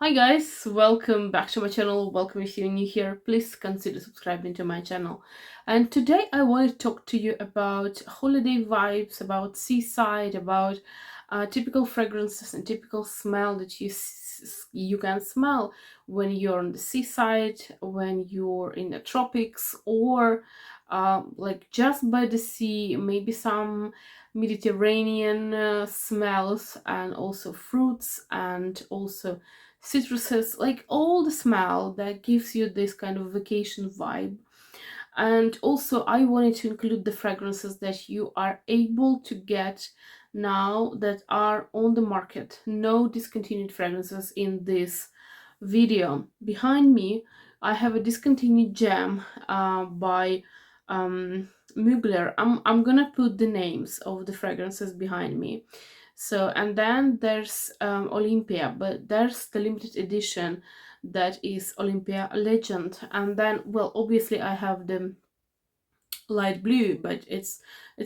Hi guys, welcome back to my channel. Welcome if you're new here. Please consider subscribing to my channel. And today I want to talk to you about holiday vibes, about seaside, about typical fragrances and typical smell that you can smell when you're on the seaside, when you're in the tropics, or like just by the sea. Maybe some Mediterranean smells, and also fruits, and also citruses, like all the smell that gives you this kind of vacation vibe. And also I wanted to include the fragrances that you are able to get now that are on the market. No discontinued fragrances in this video. Behind me I have a discontinued gem by Mugler. I'm gonna put the names of the fragrances behind me. So, and then there's Olympea, but there's the limited edition that is Olympea Legend. And then, well, obviously I have the light blue, but it's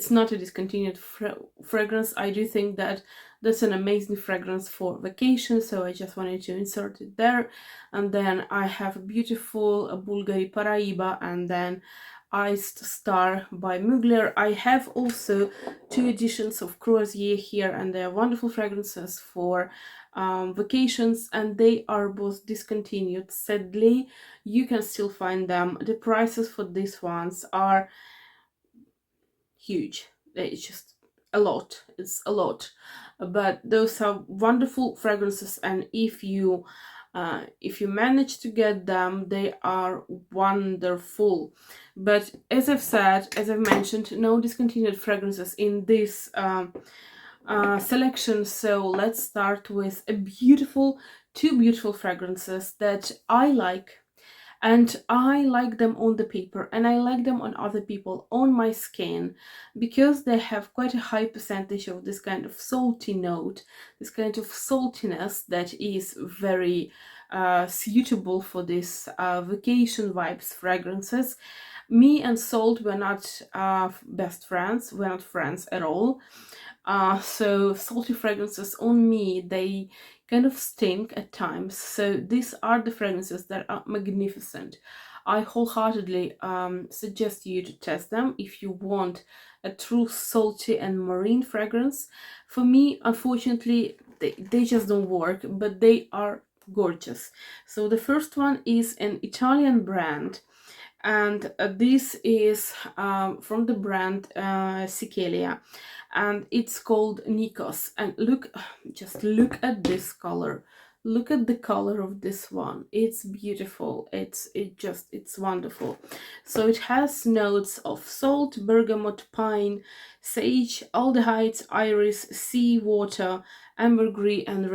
not a discontinued fragrance. I do think that that's an amazing fragrance for vacation, so I just wanted to insert it there. And then I have a beautiful Bvlgari Paraiba, and then Iced Star by Mugler. I have also two editions of Croisiere here, and they are wonderful fragrances for vacations, and they are both discontinued. Sadly, you can still find them. The prices for these ones are huge. It's just a lot. It's a lot. But those are wonderful fragrances, and if you manage to get them, they are wonderful. But as I've said, as I've mentioned, no discontinued fragrances in this selection. So let's start with two beautiful fragrances that I like, and I like them on the paper, and I like them on other people, on my skin, because they have quite a high percentage of this kind of salty note, this kind of saltiness that is very suitable for this vacation vibes fragrances. Me and salt were not best friends, we're not friends at all. So salty fragrances on me, they kind of stink at times. So these are the fragrances that are magnificent. I wholeheartedly suggest you to test them if you want a true salty and marine fragrance. For me, unfortunately, they just don't work, but they are gorgeous. So the first one is an Italian brand, and this is from the brand Sakelia, and it's called Nikos. And just look at this color. Look at the color of this one. It's beautiful. It's wonderful. So it has notes of salt, bergamot, pine, sage, aldehydes, iris, sea water, ambergris, and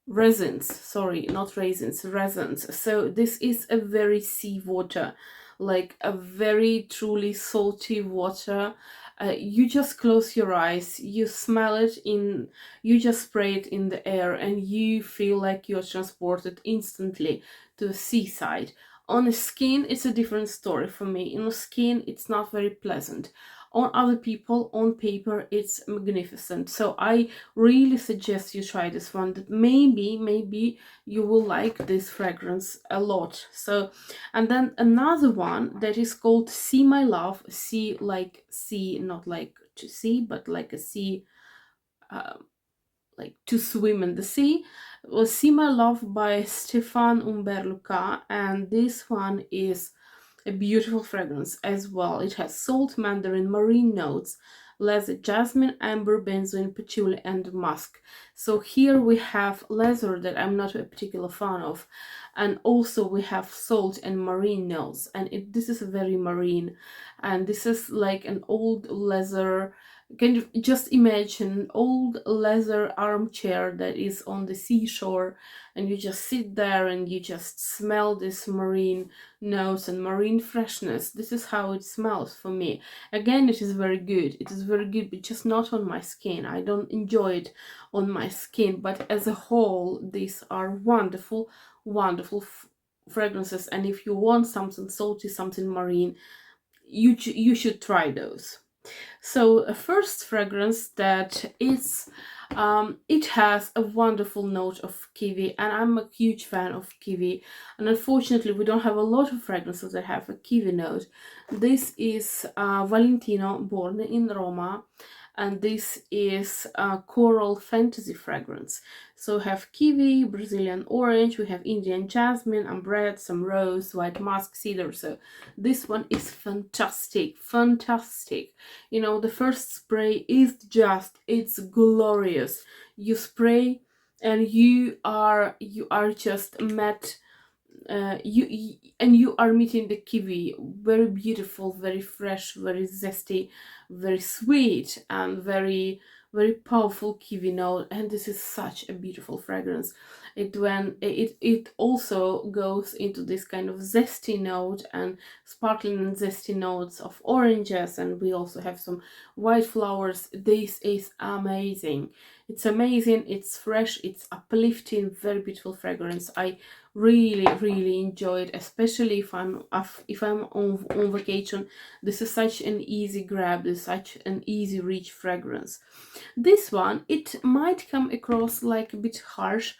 resins, sorry, not raisins, resins. So this is a very seawater, like a very truly salty water. You just close your eyes, you smell it in, you just spray it in the air, and you feel like you're transported instantly to the seaside. On the skin, it's a different story for me. In the skin, it's not very pleasant. On other people, on paper, it's magnificent. So I really suggest you try this one. That maybe you will like this fragrance a lot. So, and then another one that is called See My Love. See, like sea, not like to see, but like a sea, uh, like to swim in the sea, was See My Love by Stephane Humbert, and this one is a beautiful fragrance as well. It has salt, mandarin, marine notes, leather, jasmine, amber, benzoin, patchouli, and musk. So here we have leather that I'm not a particular fan of, and also we have salt and marine notes, and this is very marine, and this is like an old leather. Can you just imagine an old leather armchair that is on the seashore, and you just sit there and you just smell this marine notes and marine freshness. This is how it smells for me. Again, it is very good. It is very good, but just not on my skin. I don't enjoy it on my skin, but as a whole, these are wonderful, wonderful fragrances. And if you want something salty, something marine, you should try those. So a first fragrance that is, it has a wonderful note of kiwi, and I'm a huge fan of kiwi. And unfortunately, we don't have a lot of fragrances that have a kiwi note. This is Valentino, born in Roma, and this is a coral fantasy fragrance. So we have kiwi, Brazilian orange, we have Indian jasmine, ambrette, some rose, white musk, cedar. So this one is fantastic, fantastic. You know, the first spray is just, it's glorious. You spray and you are just met, and you are meeting the kiwi. Very beautiful, very fresh, very zesty, very sweet, and very powerful kiwi note. And this is such a beautiful fragrance. It also goes into this kind of zesty note and sparkling and zesty notes of oranges, and we also have some white flowers. This is amazing. It's amazing, it's fresh, it's uplifting, very beautiful fragrance. I really enjoy it, especially if I'm on vacation. This is such an easy grab, this is such an easy reach fragrance. This one, it might come across like a bit harsh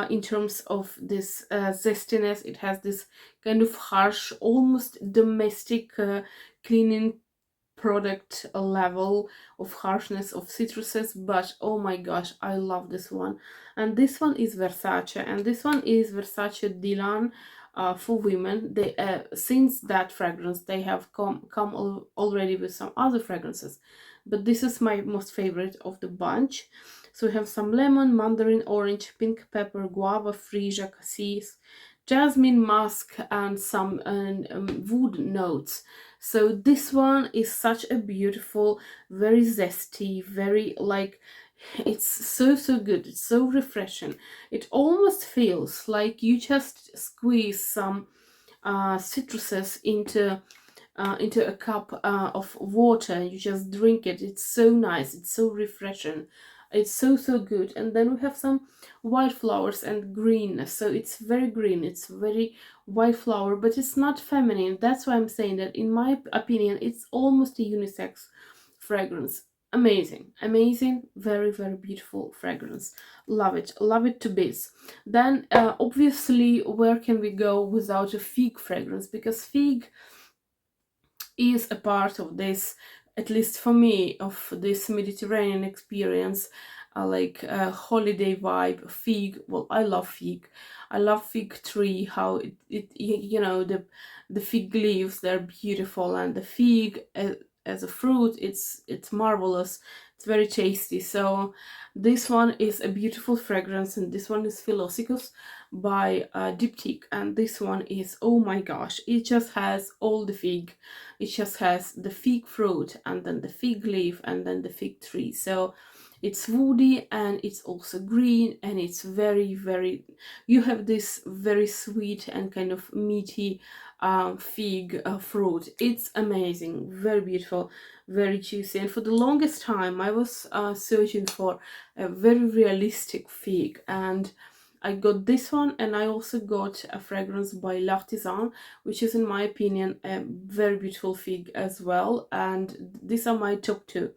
in terms of this zestiness. It has this kind of harsh, almost domestic cleaning product level of harshness of citruses, but oh my gosh, I love this one. And this one is Versace, and this one is Versace Dylan for women. They since that fragrance they have come already with some other fragrances, but this is my most favorite of the bunch. So we have some lemon, mandarin orange, pink pepper, guava, freesia, cassis, jasmine musk, and some wood notes. So this one is such a beautiful, very zesty, very like, it's so good, it's so refreshing. It almost feels like you just squeeze some citruses into a cup of water, and you just drink it. It's so nice, it's so refreshing, it's so good. And then we have some white flowers and green, so it's very green, it's very white flower, but it's not feminine. That's why I'm saying that in my opinion it's almost a unisex fragrance. Amazing, amazing, very beautiful fragrance. Love it to bits. Then obviously, where can we go without a fig fragrance? Because fig is a part of this, at least for me, of this Mediterranean experience, like holiday vibe. Fig, well, I love fig. I love fig tree, how the fig leaves, they're beautiful, and the fig as a fruit, it's marvelous. It's very tasty. So this one is a beautiful fragrance, and this one is Philosykos by Diptyque, and this one is, oh my gosh, it just has all the fig. It just has the fig fruit, and then the fig leaf, and then the fig tree. So it's woody, and it's also green, and it's very, you have this very sweet and kind of meaty fig fruit. It's amazing, very beautiful, very juicy. And for the longest time I was searching for a very realistic fig, and I got this one, and I also got a fragrance by L'Artisan, which is, in my opinion, a very beautiful fig as well. And these are my top two.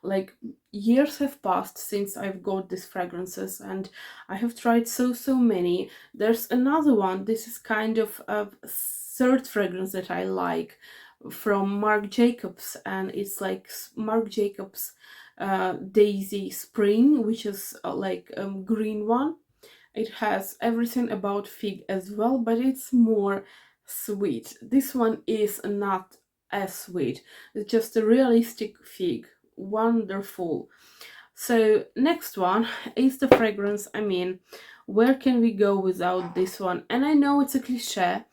Like, years have passed since I've got these fragrances, and I have tried so many. There's another one. This is kind of a third fragrance that I like, from Marc Jacobs, and it's like Marc Jacobs Daisy Spring, which is like green one. It has everything about fig as well, but it's more sweet. This one is not as sweet. It's just a realistic fig. Wonderful. So next one is the fragrance. I mean, where can we go without this one? And I know it's a cliche,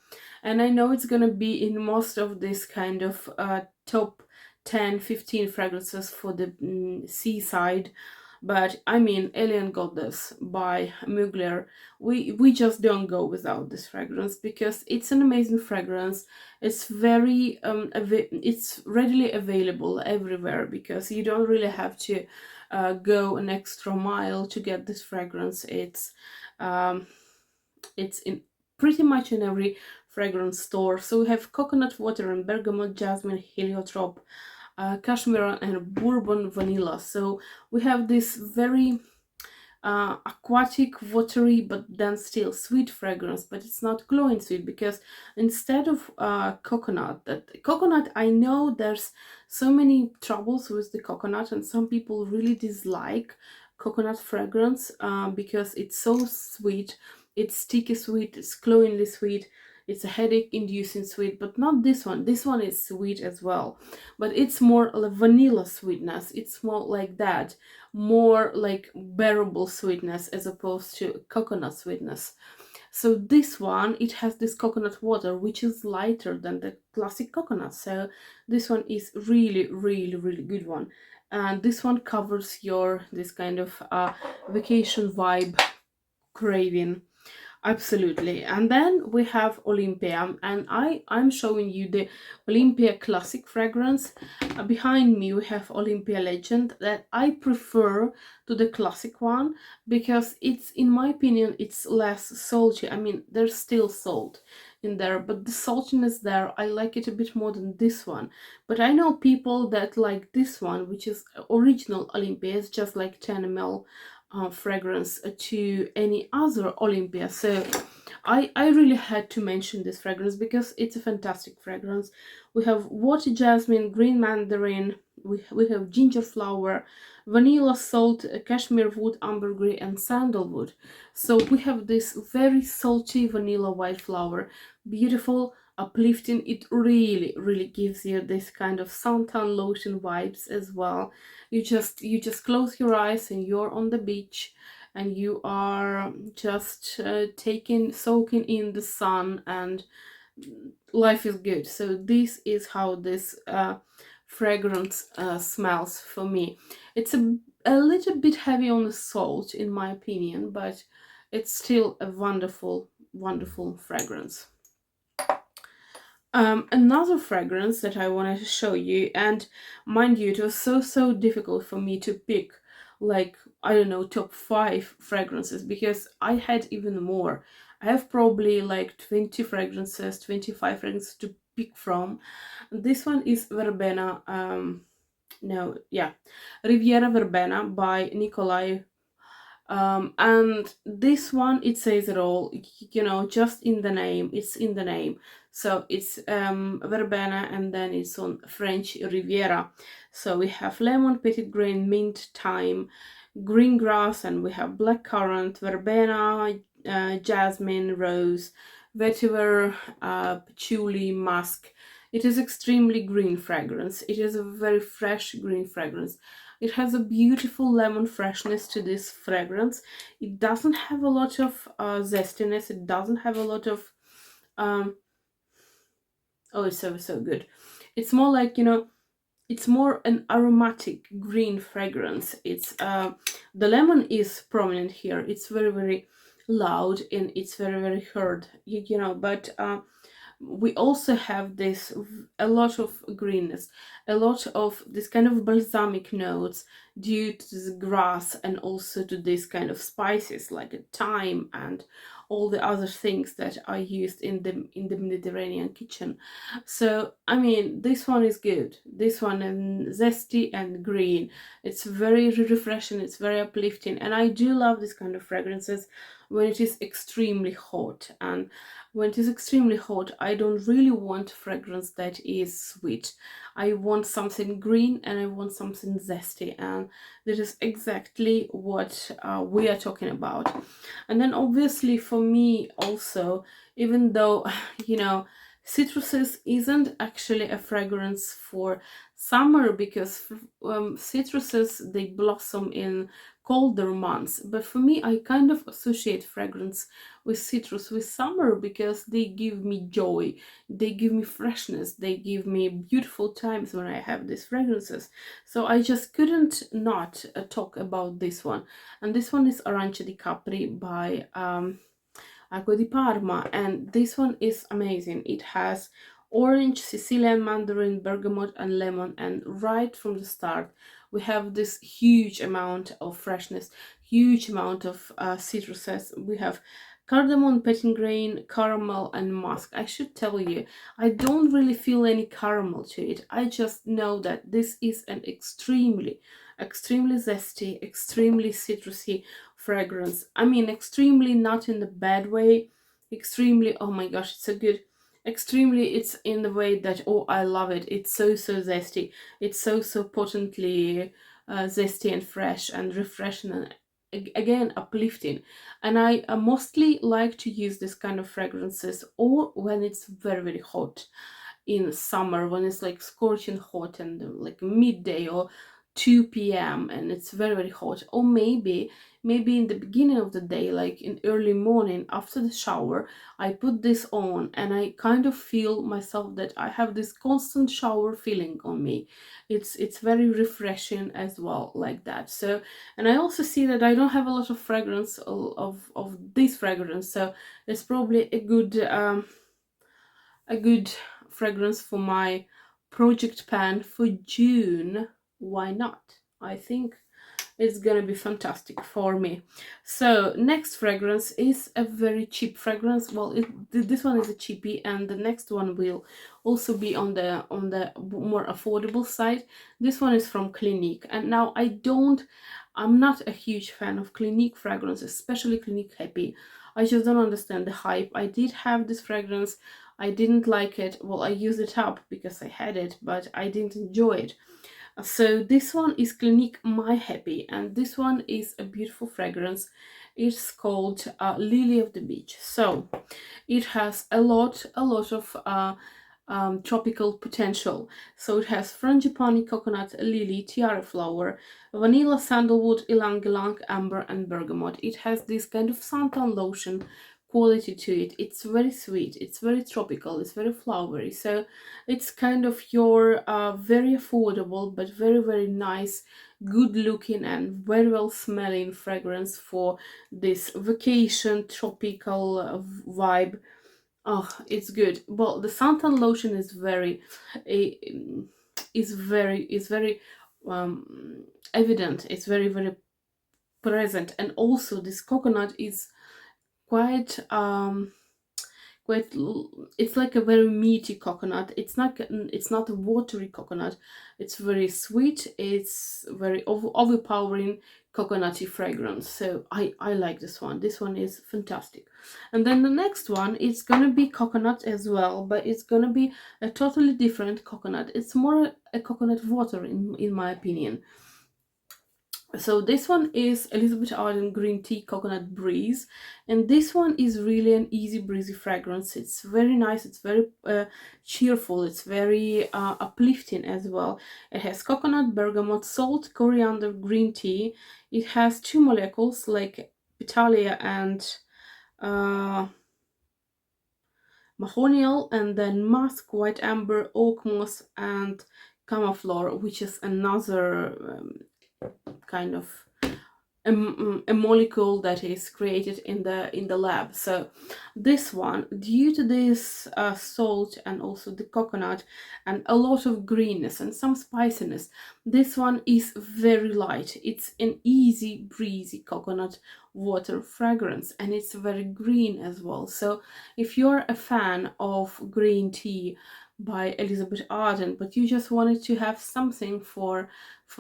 and I know it's gonna be in most of this kind of top 10-15 fragrances for the Seaside, but I mean, Alien Goddess by Mugler, we just don't go without this fragrance, because it's an amazing fragrance. It's very it's readily available everywhere, because you don't really have to go an extra mile to get this fragrance. It's in pretty much in every fragrance store. So we have coconut water and bergamot, jasmine, heliotrope, cashmere and bourbon vanilla. So we have this very aquatic, watery, but then still sweet fragrance, but it's not glowing sweet, because instead of coconut, I know there's so many troubles with the coconut, and some people really dislike coconut fragrance because it's so sweet, it's sticky sweet, it's glowingly sweet, it's a headache inducing sweet, but not this one. This one is sweet as well, but it's more like vanilla sweetness, it's more like that, more like bearable sweetness as opposed to coconut sweetness. So this one, it has this coconut water which is lighter than the classic coconut, so this one is really really good one. And this one covers your this kind of vacation vibe craving. Absolutely. And then we have Olympea, and I'm showing you the Olympea classic fragrance. Behind me we have Olympea Legend, that I prefer to the classic one, because it's, in my opinion, it's less salty. I mean, there's still salt in there, but the saltiness there, I like it a bit more than this one. But I know people that like this one, which is original Olympea. It's just like 10 ml fragrance to any other Olympia. So I really had to mention this fragrance because it's a fantastic fragrance. We have water jasmine, green mandarin, we have ginger flower, vanilla salt, cashmere wood, ambergris, and sandalwood. So we have this very salty vanilla white flower, beautiful, uplifting. It really gives you this kind of suntan lotion vibes as well. You just close your eyes and you're on the beach, and you are just soaking in the sun, and life is good. So this is how this fragrance smells for me. It's a little bit heavy on the salt in my opinion, but it's still a wonderful fragrance. Another fragrance that I wanted to show you, and mind you, it was so difficult for me to pick, like, I don't know, top 5 fragrances, because I had even more. I have probably like 20 fragrances, 25 fragrances to pick from. This one is Verbena, no, yeah, Riviera Verbena by Nicolai. And this one, it says it all, you know, just in the name, it's in the name. So it's Verbena, and then it's on French Riviera. So we have lemon, petit grain, mint, thyme, green grass, and we have black currant, verbena, jasmine, rose, vetiver, patchouli, musk. It is extremely green fragrance. It is a very fresh green fragrance. It has a beautiful lemon freshness to this fragrance. It doesn't have a lot of zestiness. It doesn't have a lot of oh, it's so good. It's more like, you know, it's more an aromatic green fragrance. It's the lemon is prominent here. It's very loud, and it's very heard, you know, but we also have this, a lot of greenness, a lot of this kind of balsamic notes due to this grass, and also to this kind of spices like thyme and all the other things that are used in the Mediterranean kitchen. So I mean, this one is good. This one is zesty and green. It's very refreshing, it's very uplifting, and I do love this kind of fragrances when it is extremely hot. And when it is extremely hot, I don't really want fragrance that is sweet. I want something green, and I want something zesty, and that is exactly what we are talking about. And then obviously for me also, even though, you know, citruses isn't actually a fragrance for summer, because citruses, they blossom in colder months, but for me, I kind of associate fragrance with citrus with summer, because they give me joy, they give me freshness, they give me beautiful times when I have these fragrances. So I just couldn't not talk about this one. And this one is Arancia di Capri by Acqua di Parma, and this one is amazing. It has orange, Sicilian mandarin, bergamot, and lemon, and right from the start We have this huge amount of freshness, huge amount of citruses. We have cardamom, petitgrain, caramel, and musk. I should tell you, I don't really feel any caramel to it. I just know that this is an extremely zesty, extremely citrusy fragrance. I mean, extremely not in the bad way, extremely, oh my gosh, it's so good. Extremely, it's in the way that, oh, I love it. It's so zesty. It's so potently zesty and fresh and refreshing and again uplifting. And I mostly like to use this kind of fragrances or when it's very hot in summer, when it's like scorching hot and like midday or 2 p.m. and it's very hot, or maybe in the beginning of the day, like in early morning after the shower, I put this on and I kind of feel myself that I have this constant shower feeling on me. It's very refreshing as well, like that. So, and I also see that I don't have a lot of fragrance of this fragrance, so it's probably a good fragrance for my project pan for June. Why not? I think it's gonna be fantastic for me. So next fragrance is a very cheap fragrance. Well, this one is a cheapie, and the next one will also be on the more affordable side. This one is from Clinique, and now I'm not a huge fan of Clinique fragrances, especially Clinique Happy. I just don't understand the hype. I did have this fragrance. I didn't like it. Well, I used it up because I had it, but I didn't enjoy it. So this one is Clinique My Happy, and this one is a beautiful fragrance. It's called Lily of the Beach. So it has a lot of tropical potential. So it has frangipani, coconut, lily, tiara flower, vanilla, sandalwood, ylang ylang, amber, and bergamot. It has this kind of suntan lotion quality to it. It's very sweet, it's very tropical, it's very flowery. So it's kind of your very affordable but very nice, good looking and very well smelling fragrance for this vacation tropical vibe. Oh, it's good. Well, the suntan lotion is very evident. It's very present, and also this coconut is quite it's like a very meaty coconut. It's not a watery coconut. It's very sweet. It's very overpowering coconutty fragrance. So I like this one. This one is fantastic. And then the next one is gonna be coconut as well, but it's gonna be a totally different coconut. It's more a coconut water in my opinion. So this one is Elizabeth Arden Green Tea Coconut Breeze, and this one is really an easy breezy fragrance. It's very nice, it's very cheerful, it's very uplifting as well. It has coconut, bergamot, salt, coriander, green tea. It has 2 molecules like Petalia and Mahonial, and then musk, white amber, oak moss, and camphor, which is another kind of a molecule that is created in the lab. So this one, due to this salt and also the coconut and a lot of greenness and some spiciness, this one is very light. It's an easy breezy coconut water fragrance, and it's very green as well. So if you're a fan of green tea by Elizabeth Arden, but you just wanted to have something for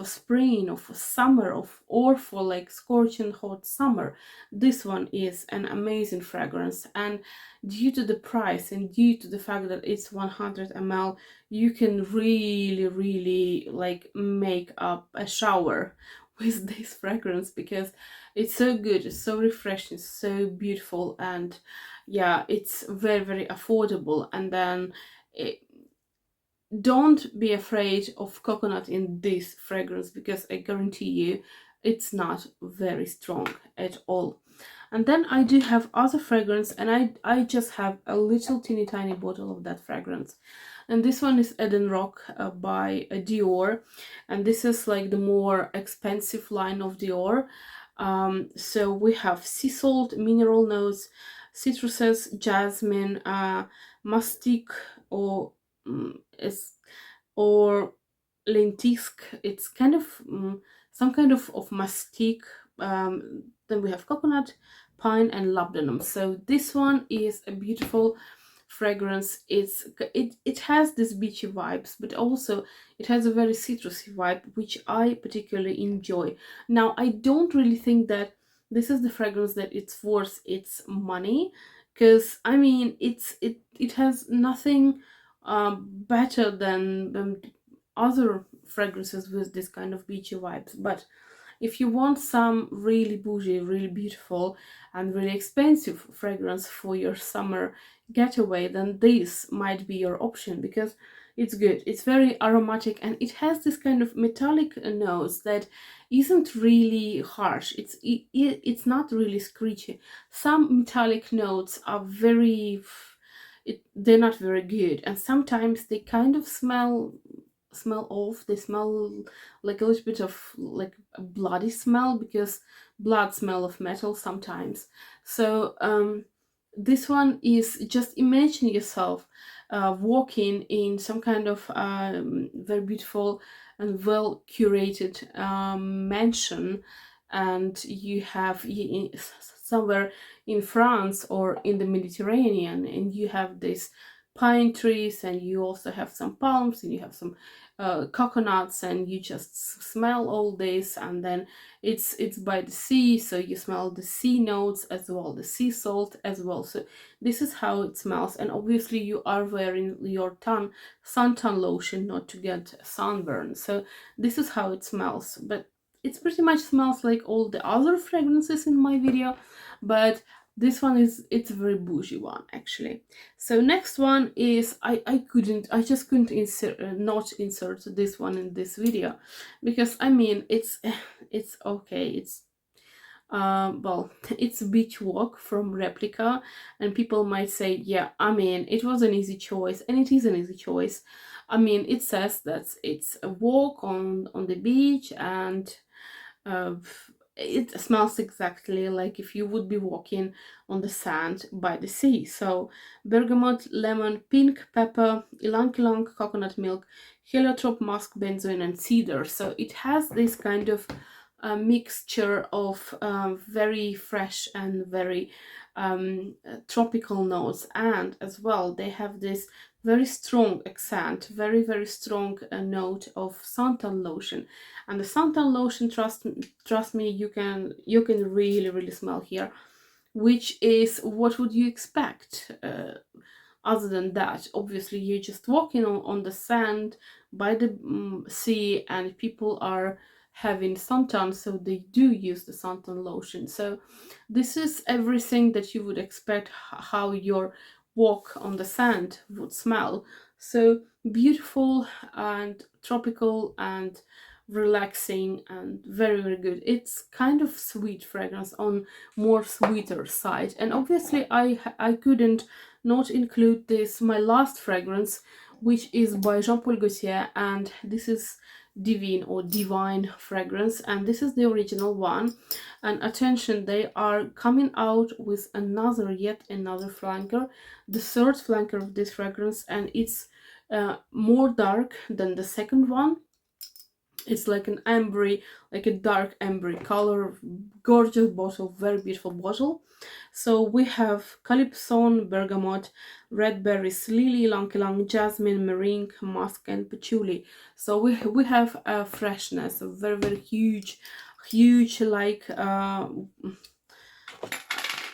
spring or for summer or for like scorching hot summer, this one is an amazing fragrance. And due to the price and due to the fact that it's 100 ml, you can really like make up a shower with this fragrance because it's so good, it's so refreshing, so beautiful, and yeah, it's very affordable. And then don't be afraid of coconut in this fragrance because I guarantee you it's not very strong at all. And then I do have other fragrance, and I just have a little teeny tiny bottle of that fragrance, and this one is Eden-Roc by Dior, and this is like the more expensive line of Dior. So we have sea salt, mineral notes, citruses, jasmine, mastic, or is or lentisque. It's kind of some kind of mastic. Then we have coconut, pine, and labdanum. So this one is a beautiful fragrance. It has this beachy vibes, but also it has a very citrusy vibe, which I particularly enjoy. Now, I don't really think that this is the fragrance that it's worth its money, because I mean it has nothing better than other fragrances with this kind of beachy vibes. But if you want some really bougie, really beautiful, and really expensive fragrance for your summer getaway, then this might be your option, because it's good. It's very aromatic, and it has this kind of metallic notes that isn't really harsh. It's not really screechy. Some metallic notes are they're not very good, and sometimes they kind of smell off. They smell like a little bit of like a bloody smell, because blood smell of metal sometimes. So this one is, just imagine yourself walking in some kind of very beautiful and well curated mansion, and you have somewhere in France or in the Mediterranean, and you have this pine trees, and you also have some palms, and you have some coconuts, and you just smell all this. And then it's by the sea, so you smell the sea notes as well, the sea salt as well. So this is how it smells, and obviously you are wearing your suntan lotion not to get sunburn. So this is how it smells, but it pretty much smells like all the other fragrances in my video, but this one it's a very bougie one actually. So next one is, I just couldn't not insert this one in this video, because I mean it's okay. It's well, it's Beach Walk from Replica, and people might say, yeah, I mean, it was an easy choice, and it is an easy choice. I mean, it says that it's a walk on the beach, and uh, it smells exactly like if you would be walking on the sand by the sea. So bergamot, lemon, pink pepper, ylang ylang, coconut milk, heliotrope, musk, benzoin, and cedar. So it has this kind of mixture of very fresh and very tropical notes, and as well they have this very strong accent, very very strong note of suntan lotion. And the suntan lotion, trust me, you can really really smell here, which is, what would you expect other than that? Obviously you're just walking on the sand by the sea, and people are having suntan, so they do use the suntan lotion. So this is everything that you would expect how your walk on the sand would smell. So beautiful and tropical and relaxing and very very good. It's kind of sweet fragrance, on more sweeter side. And obviously I couldn't not include this, my last fragrance, which is by Jean-Paul Gaultier, and this is Divine or Divine fragrance, and this is the original one. And attention, they are coming out with yet another flanker, the third flanker of this fragrance, and it's more dark than the second one. It's like an ambery, like a dark ambery color, gorgeous bottle, very beautiful bottle. So we have calypsone, bergamot, red berries, lily, ylang-ylang, jasmine, meringue, musk, and patchouli. So we have a freshness, a very very huge like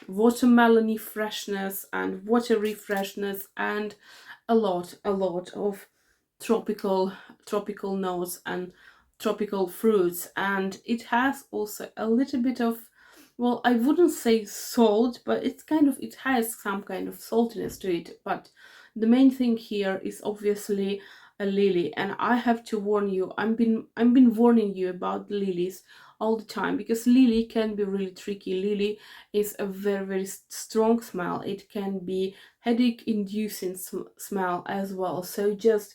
watermelony freshness and watery freshness, and a lot of tropical notes and tropical fruits. And it has also a little bit of, well, I wouldn't say salt, but it has some kind of saltiness to it. But the main thing here is obviously a lily, and I have to warn you, I've been warning you about lilies all the time, because lily can be really tricky. Lily is a very very strong smell. It can be headache inducing smell as well, so just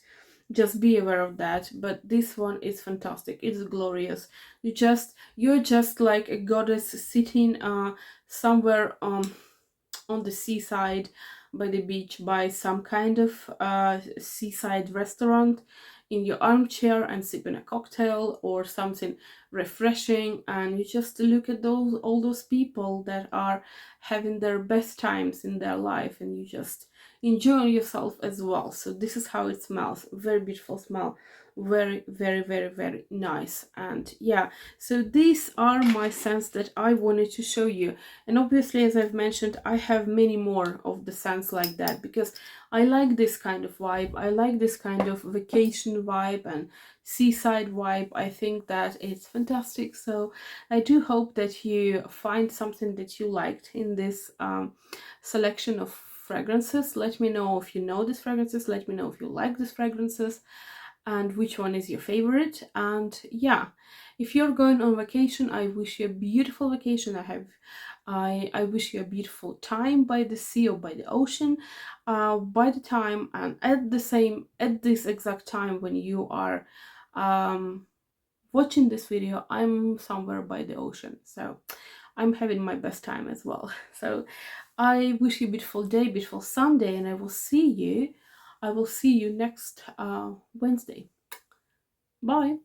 be aware of that. But this one is fantastic. It's glorious. You're just like a goddess sitting somewhere on the seaside by the beach, by some kind of seaside restaurant. in your armchair and sipping a cocktail or something refreshing, and you just look at all those people that are having their best times in their life, and you just enjoy yourself as well. So this is how it smells. Very beautiful smell, very very very very nice. And yeah, so these are my scents that I wanted to show you. And obviously, as I've mentioned, I have many more of the scents like that, because I like this kind of vibe. I like this kind of vacation vibe and seaside vibe. I think that it's fantastic. So I do hope that you find something that you liked in this selection of fragrances. Let me know if you know these fragrances. Let me know if you like these fragrances and which one is your favorite. And yeah, if you're going on vacation, I wish you a beautiful vacation. I wish you a beautiful time by the sea or by the ocean. By the time and at this exact time when you are watching this video, I'm somewhere by the ocean, so I'm having my best time as well. So I wish you a beautiful day, beautiful Sunday, and I will see you next Wednesday. Bye.